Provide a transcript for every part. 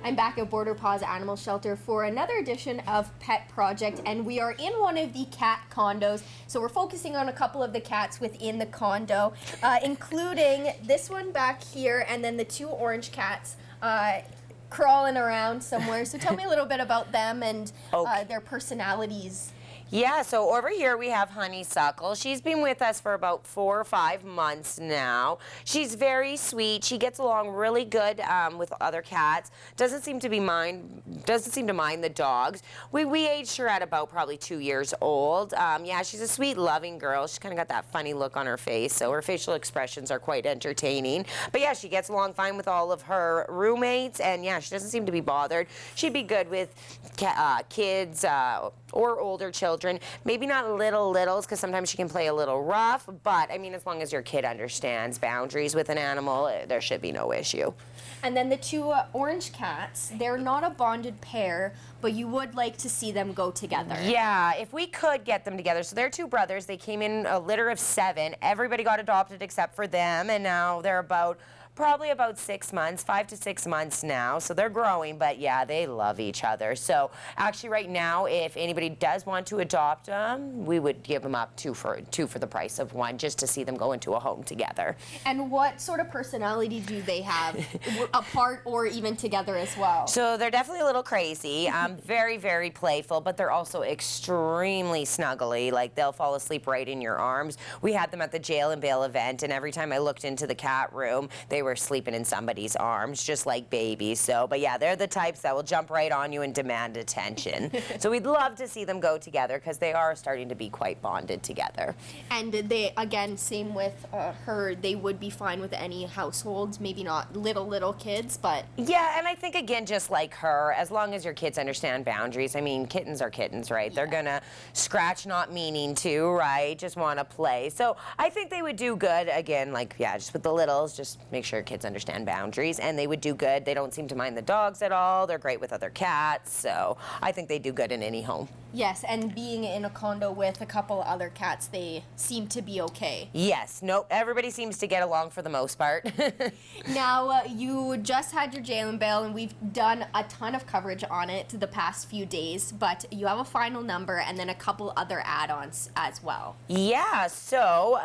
I'm back at Border Paws Animal Shelter for another edition of Pet Project, and we are in one of the cat condos. So we're focusing on a couple of the cats within the condo, including this one back here, and then the two orange cats crawling around somewhere. So tell me a little bit about them and their personalities. Yeah, so over here we have Honeysuckle. She's been with us for about 4 or 5 months now. She's very sweet. She gets along really good with other cats. Doesn't seem to mind the dogs. We aged her at about probably 2 years old. Yeah, she's a sweet, loving girl. She's kind of got that funny look on her face, so her facial expressions are quite entertaining. But yeah, she gets along fine with all of her roommates, and yeah, she doesn't seem to be bothered. She'd be good with kids or older children. Maybe not littles, because sometimes she can play a little rough, but I mean, as long as your kid understands boundaries with an animal, there should be no issue. And then the two orange cats, they're not a bonded pair, but you would like to see them go together. Yeah, if we could get them together. So they're two brothers. They came in a litter of 7. Everybody got adopted except for them, and now they're probably about 6 months, 5 to 6 months now. So they're growing, but yeah, they love each other. So actually right now, if anybody does want to adopt them, we would give them up two for the price of one, just to see them go into a home together. And what sort of personality do they have, apart or even together as well? So they're definitely a little crazy, very, very playful, but they're also extremely snuggly. Like, they'll fall asleep right in your arms. We had them at the Jail and Bail event, and every time I looked into the cat room, they were sleeping in somebody's arms, just like babies. So, but yeah, they're the types that will jump right on you and demand attention. So we'd love to see them go together, because they are starting to be quite bonded together. And they, again, same with her, they would be fine with any households, maybe not little kids, but... Yeah, and I think, again, just like her, as long as your kids understand boundaries, I mean, kittens are kittens, right? Yeah. They're gonna scratch not meaning to, right? Just want to play. So I think they would do good, again, like, yeah, just with the littles, just make sure kids understand boundaries, and they would do good. They don't seem to mind the dogs at all. They're great with other cats, so I think they do good in any home. Yes, and being in a condo with a couple other cats, they seem to be okay. Yes, nope, everybody seems to get along for the most part. Now, you just had your Jail and Bail, and we've done a ton of coverage on it the past few days, but you have a final number and then a couple other add-ons as well. Yeah, so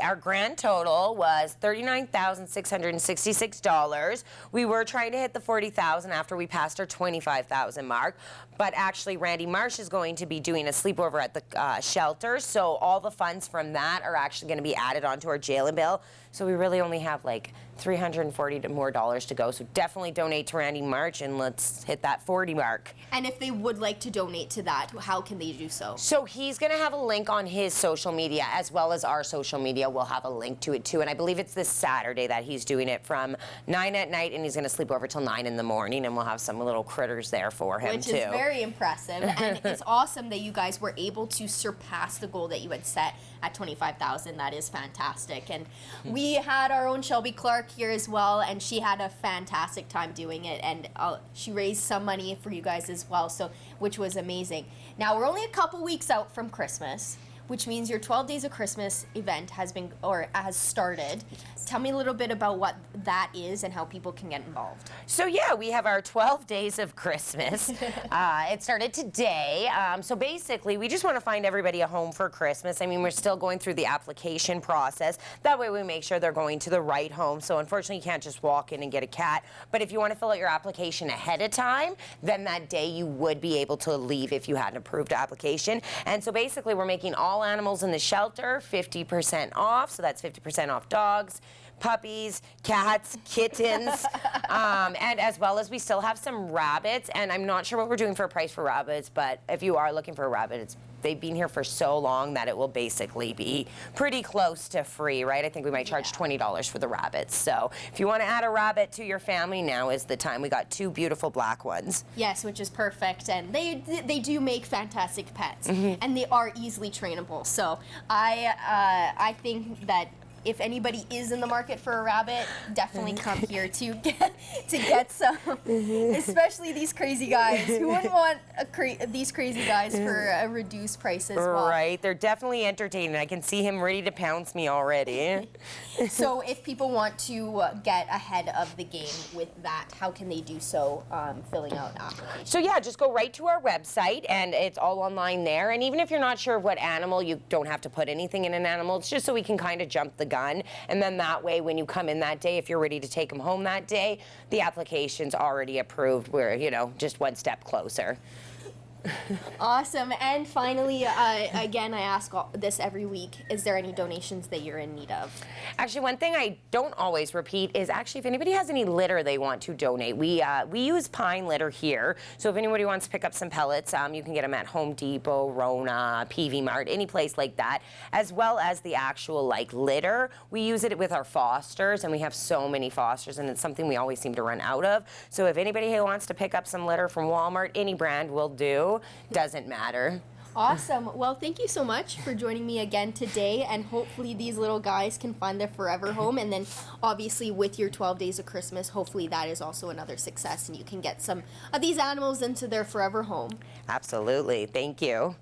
our grand total was $39,666. We were trying to hit the $40,000 after we passed our $25,000 mark, but actually Randy Marsh is going to be doing a sleepover at the shelter, so all the funds from that are actually going to be added onto our Jail and Bail. So we really only have like $340 more to go. So definitely donate to Randy Marsh, and let's hit that 40 mark. And if they would like to donate to that, how can they do so? So he's going to have a link on his social media, as well as our social media. We'll have a link to it too. And I believe it's this Saturday that he's doing it from 9 at night, and he's going to sleep over till 9 in the morning, and we'll have some little critters there for him too. Which is very impressive. And it's awesome that you guys were able to surpass the goal that you had set at $25,000. That is fantastic. And we had our own Shelby Clark here as well, and she had a fantastic time doing it, and she raised some money for you guys as well, so which was amazing. Now, we're only a couple weeks out from Christmas, which means your 12 Days of Christmas event has started. Tell me a little bit about what that is and how people can get involved. So yeah, we have our 12 Days of Christmas. It started today. So basically, we just want to find everybody a home for Christmas. I mean, we're still going through the application process. That way we make sure they're going to the right home. So unfortunately, you can't just walk in and get a cat. But if you want to fill out your application ahead of time, then that day you would be able to leave if you had an approved application. And so basically, we're making all animals in the shelter 50% off. So that's 50% off dogs, puppies, cats, kittens, and as well as we still have some rabbits, and I'm not sure what we're doing for a price for rabbits, but if you are looking for a rabbit, they've been here for so long that it will basically be pretty close to free, right? I think we might charge $20 for the rabbits. So if you want to add a rabbit to your family, now is the time. We got 2 beautiful black ones. Yes, which is perfect, and they do make fantastic pets, and they are easily trainable. So I think that if anybody is in the market for a rabbit, definitely come here to get some. Especially these crazy guys. Who wouldn't want these crazy guys for a reduced price as well? Right, they're definitely entertaining. I can see him ready to pounce me already. So if people want to get ahead of the game with that, how can they do so filling out an application? So yeah, just go right to our website and it's all online there. And even if you're not sure what animal, you don't have to put anything in an animal. It's just so we can kind of jump the gun. And then that way, when you come in that day, if you're ready to take them home that day, the application's already approved. We're, you know, just one step closer. Awesome. And finally, again, I ask this every week, is there any donations that you're in need of? Actually, one thing I don't always repeat is actually if anybody has any litter they want to donate, we use pine litter here. So if anybody wants to pick up some pellets, you can get them at Home Depot, Rona, PV Mart, any place like that, as well as the actual like litter. We use it with our fosters, and we have so many fosters, and it's something we always seem to run out of. So if anybody who wants to pick up some litter from Walmart, any brand will do. Doesn't matter. Awesome. Well, thank you so much for joining me again today, and hopefully these little guys can find their forever home. And then obviously with your 12 days of Christmas, hopefully that is also another success and you can get some of these animals into their forever home. Absolutely. Thank you.